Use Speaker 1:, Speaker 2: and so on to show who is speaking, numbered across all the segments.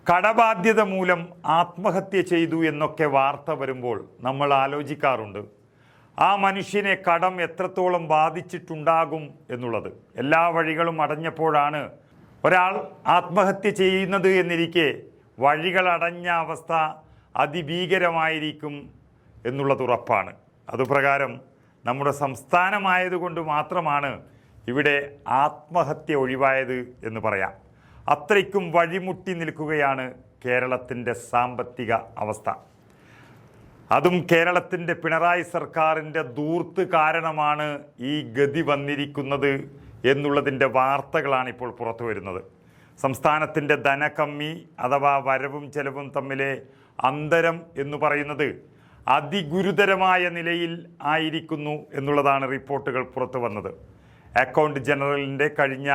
Speaker 1: കടബാധ്യത മൂലം ആത്മഹത്യ ചെയ്തു എന്നൊക്കെ വാർത്ത വരുമ്പോൾ നമ്മൾ ആലോചിക്കാറുണ്ട്, ആ മനുഷ്യനെ കടം എത്രത്തോളം ബാധിച്ചിട്ടുണ്ടാകും എന്നുള്ളത്. എല്ലാ വഴികളും അടഞ്ഞപ്പോഴാണ് ഒരാൾ ആത്മഹത്യ ചെയ്യുന്നത് എന്നിരിക്കെ വഴികൾ അടഞ്ഞ അവസ്ഥ അതിഭീകരമായിരിക്കും എന്നുള്ളത് ഉറപ്പാണ്. അതുപ്രകാരം നമ്മുടെ സംസ്ഥാനമായതുകൊണ്ട് മാത്രമാണ് ഇവിടെ ആത്മഹത്യ ഒഴിവായത് എന്ന് പറയാം. അത്രയ്ക്കും വഴിമുട്ടി നിൽക്കുകയാണ് കേരളത്തിൻ്റെ സാമ്പത്തിക അവസ്ഥ. അതും കേരളത്തിൻ്റെ പിണറായി സർക്കാരിൻ്റെ ധൂർത്ത് കാരണമാണ് ഈ ഗതി വന്നിരിക്കുന്നത് എന്നുള്ളതിൻ്റെ വാർത്തകളാണ് ഇപ്പോൾ പുറത്തു വരുന്നത്. സംസ്ഥാനത്തിൻ്റെ ധനകമ്മി അഥവാ വരവും ചെലവും തമ്മിലെ അന്തരം എന്ന് പറയുന്നത് അതിഗുരുതരമായ നിലയിൽ ആയിരിക്കുന്നു എന്നുള്ളതാണ് റിപ്പോർട്ടുകൾ പുറത്തു വന്നത്. അക്കൗണ്ട് ജനറലിൻ്റെ കഴിഞ്ഞ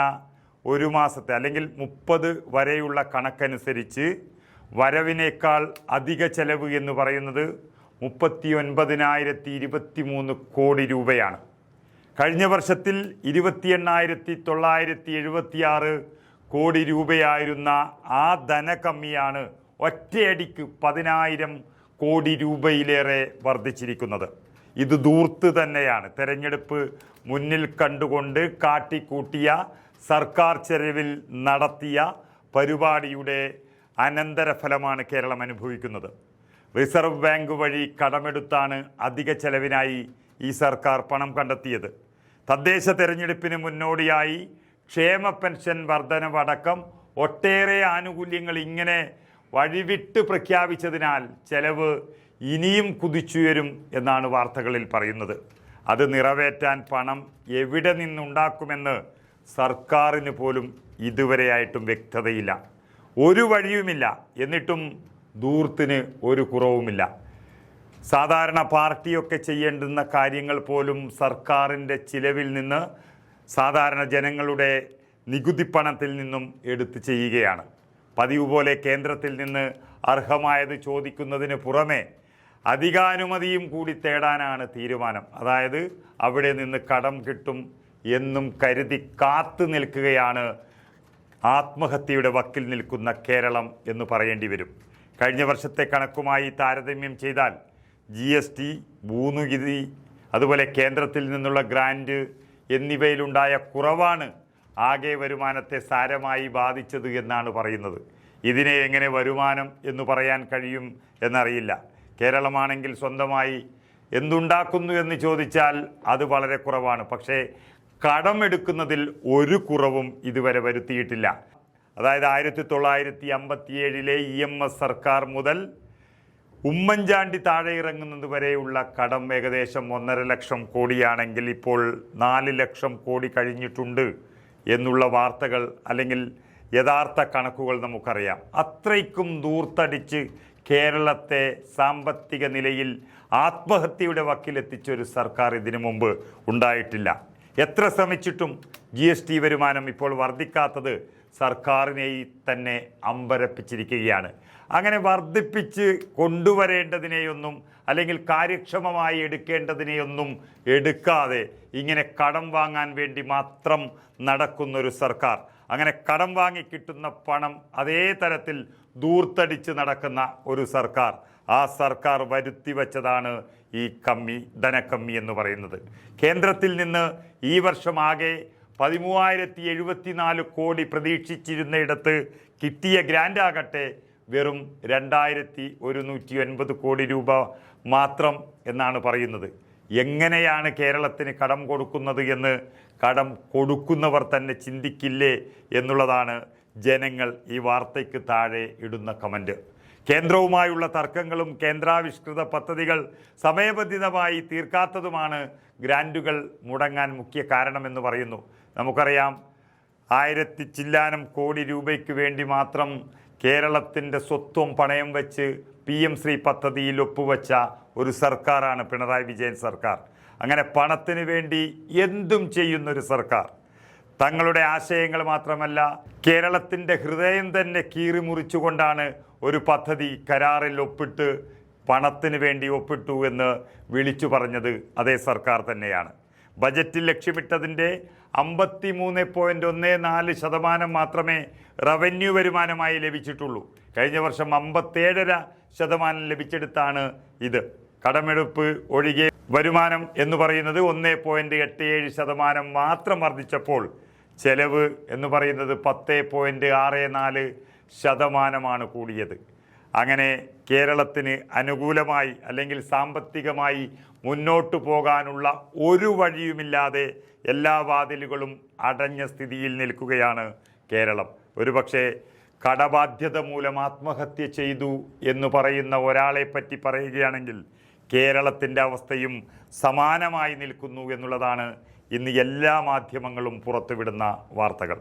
Speaker 1: ഒരു മാസത്തെ അല്ലെങ്കിൽ 30 വരെയുള്ള കണക്കനുസരിച്ച് വരവിനേക്കാൾ അധിക ചെലവ് എന്ന് പറയുന്നത് 39,023 കോടി രൂപയാണ്. കഴിഞ്ഞ വർഷത്തിൽ 28,976 കോടി രൂപയായിരുന്ന ആ ധനകമ്മിയാണ് ഒറ്റയടിക്ക് 10,000 കോടി രൂപയിലേറെ വർദ്ധിച്ചിരിക്കുന്നത്. ഇത് ധൂർത്ത് തന്നെയാണ്. തെരഞ്ഞെടുപ്പ് മുന്നിൽ കണ്ടുകൊണ്ട് കാട്ടിക്കൂട്ടിയ സർക്കാർ ചെലവിൽ നടത്തിയ പരിപാടിയുടെ അനന്തരഫലമാണ് കേരളം അനുഭവിക്കുന്നത്. റിസർവ് ബാങ്ക് വഴി കടമെടുത്താണ് അധിക ചെലവിനായി ഈ സർക്കാർ പണം കണ്ടെത്തിയത്. തദ്ദേശ തെരഞ്ഞെടുപ്പിന് മുന്നോടിയായി ക്ഷേമ പെൻഷൻ വർധനവടക്കം ഒട്ടേറെ ആനുകൂല്യങ്ങൾ ഇങ്ങനെ വഴിവിട്ട് പ്രഖ്യാപിച്ചതിനാൽ ചെലവ് ഇനിയും കുതിച്ചുയരും എന്നാണ് വാർത്തകളിൽ പറയുന്നത്. അത് നിറവേറ്റാൻ പണം എവിടെ നിന്നുണ്ടാക്കുമെന്ന് സർക്കാരിന് പോലും ഇതുവരെയായിട്ടും വ്യക്തതയില്ല. ഒരു വഴിയുമില്ല. എന്നിട്ടും ധൂർത്തിന് ഒരു കുറവുമില്ല. സാധാരണ പാർട്ടിയൊക്കെ ചെയ്യേണ്ടുന്ന കാര്യങ്ങൾ പോലും സർക്കാരിൻ്റെ ചിലവിൽ നിന്ന്, സാധാരണ ജനങ്ങളുടെ നികുതി പണത്തിൽ നിന്നും എടുത്ത് ചെയ്യുകയാണ്. പതിവ് പോലെ കേന്ദ്രത്തിൽ നിന്ന് അർഹമായത് ചോദിക്കുന്നതിന് പുറമെ അധികാനുമതിയും കൂടി തേടാനാണ് തീരുമാനം. അതായത് അവിടെ നിന്ന് കടം കിട്ടും എന്നും കരുതി കാത്തു നിൽക്കുകയാണ് ആത്മഹത്യയുടെ വക്കിൽ നിൽക്കുന്ന കേരളം എന്ന് പറയേണ്ടി വരും. കഴിഞ്ഞ വർഷത്തെ കണക്കുമായി താരതമ്യം ചെയ്താൽ GST, ഭൂനികുതി, അതുപോലെ കേന്ദ്രത്തിൽ നിന്നുള്ള ഗ്രാൻറ്റ് എന്നിവയിലുണ്ടായ കുറവാണ് ആകെ വരുമാനത്തെ സാരമായി ബാധിച്ചത് എന്നാണ് പറയുന്നത്. ഇതിനെ എങ്ങനെ വരുമാനം എന്ന് പറയാൻ കഴിയും എന്നറിയില്ല. കേരളമാണെങ്കിൽ സ്വന്തമായി എന്തുണ്ടാക്കുന്നു എന്ന് ചോദിച്ചാൽ അത് വളരെ കുറവാണ്. പക്ഷേ കടമെടുക്കുന്നതിൽ ഒരു കുറവും ഇതുവരെ വരുത്തിയിട്ടില്ല. അതായത് 1957 EMS സർക്കാർ മുതൽ ഉമ്മൻചാണ്ടി താഴെ ഇറങ്ങുന്നത് വരെയുള്ള കടം ഏകദേശം 1.5 ലക്ഷം കോടിയാണെങ്കിൽ ഇപ്പോൾ 4 ലക്ഷം കോടി കഴിഞ്ഞിട്ടുണ്ട് എന്നുള്ള വാർത്തകൾ അല്ലെങ്കിൽ യഥാർത്ഥ കണക്കുകൾ നമുക്കറിയാം. അത്രയ്ക്കും ദൂർത്തടിച്ച് കേരളത്തെ സാമ്പത്തിക നിലയിൽ ആത്മഹത്യയുടെ വക്കിലെത്തിച്ചൊരു സർക്കാർ ഇതിനു മുമ്പ് ഉണ്ടായിട്ടില്ല. എത്ര ശ്രമിച്ചിട്ടും GST വരുമാനം ഇപ്പോൾ വർദ്ധിക്കാത്തത് സർക്കാരിനെ തന്നെ അമ്പരപ്പിച്ചിരിക്കുകയാണ്. അങ്ങനെ വർദ്ധിപ്പിച്ച് കൊണ്ടുവരേണ്ടതിനെയൊന്നും അല്ലെങ്കിൽ കാര്യക്ഷമമായി എടുക്കേണ്ടതിനെയൊന്നും എടുക്കാതെ ഇങ്ങനെ കടം വാങ്ങാൻ വേണ്ടി മാത്രം നടക്കുന്നൊരു സർക്കാർ, അങ്ങനെ കടം വാങ്ങി കിട്ടുന്ന പണം അതേ തരത്തിൽ ദൂർത്തടിച്ച് നടക്കുന്ന ഒരു സർക്കാർ, ആ സർക്കാർ വരുത്തി വച്ചതാണ് ഈ ധനക്കമ്മി എന്ന് പറയുന്നത്. കേന്ദ്രത്തിൽ നിന്ന് ഈ വർഷം ആകെ 13,074 കോടി പ്രതീക്ഷിച്ചിരുന്നയിടത്ത് കിട്ടിയ ഗ്രാൻഡാകട്ടെ വെറും 2,109 കോടി രൂപ മാത്രം എന്നാണ് പറയുന്നത്. എങ്ങനെയാണ് കേരളത്തിന് കടം കൊടുക്കുന്നത് എന്ന് കടം കൊടുക്കുന്നവർ തന്നെ ചിന്തിക്കില്ലേ എന്നുള്ളതാണ് ജനങ്ങൾ ഈ വാർത്തയ്ക്ക് താഴെ ഇടുന്ന കമൻറ്റ്. കേന്ദ്രവുമായുള്ള തർക്കങ്ങളും കേന്ദ്രാവിഷ്കൃത പദ്ധതികൾ സമയബന്ധിതമായി തീർക്കാത്തതുമാണ് ഗ്രാൻറ്റുകൾ മുടങ്ങാൻ മുഖ്യ കാരണമെന്ന് പറയുന്നു. നമുക്കറിയാം 1000 ചില്ലാനം കോടി രൂപയ്ക്ക് വേണ്ടി മാത്രം കേരളത്തിൻ്റെ സ്വത്വം പണയം വെച്ച് PM-ശ്രീ പദ്ധതിയിൽ ഒപ്പുവെച്ച ഒരു സർക്കാരാണ് പിണറായി വിജയൻ സർക്കാർ. അങ്ങനെ പണത്തിന് വേണ്ടി എന്തും ചെയ്യുന്നൊരു സർക്കാർ. തങ്ങളുടെ ആശയങ്ങൾ മാത്രമല്ല, കേരളത്തിൻ്റെ ഹൃദയം തന്നെ കീറിമുറിച്ചുകൊണ്ടാണ് ഒരു പദ്ധതി കരാറിൽ ഒപ്പിട്ട് പണത്തിന് വേണ്ടി ഒപ്പിട്ടു എന്ന് വിളിച്ചു പറഞ്ഞത് അതേ സർക്കാർ തന്നെയാണ്.
Speaker 2: ബജറ്റിൽ ലക്ഷ്യമിട്ടതിൻ്റെ 53.14% മാത്രമേ റവന്യൂ വരുമാനമായി ലഭിച്ചിട്ടുള്ളൂ. കഴിഞ്ഞ വർഷം 57.5% ലഭിച്ചെടുത്താണ് ഇത്. കടമെടുപ്പ് ഒഴികെ വരുമാനം എന്ന് പറയുന്നത് 1.87% മാത്രം വർദ്ധിച്ചപ്പോൾ ചെലവ് എന്ന് പറയുന്നത് 10.64% കൂടിയത്. അങ്ങനെ കേരളത്തിന് അനുകൂലമായി അല്ലെങ്കിൽ സാമ്പത്തികമായി മുന്നോട്ടു പോകാനുള്ള ഒരു വഴിയുമില്ലാതെ എല്ലാ വാതിലുകളും അടഞ്ഞ സ്ഥിതിയിൽ നിൽക്കുകയാണ് കേരളം. ഒരുപക്ഷെ കടബാധ്യത മൂലം ആത്മഹത്യ ചെയ്തു എന്ന് പറയുന്ന ഒരാളെ പറ്റി പറയുകയാണെങ്കിൽ കേരളത്തിൻ്റെ അവസ്ഥയും സമാനമായി നിൽക്കുന്നു എന്നുള്ളതാണ് ഇന്ന് എല്ലാ മാധ്യമങ്ങളും പുറത്തുവിടുന്ന വാർത്തകൾ.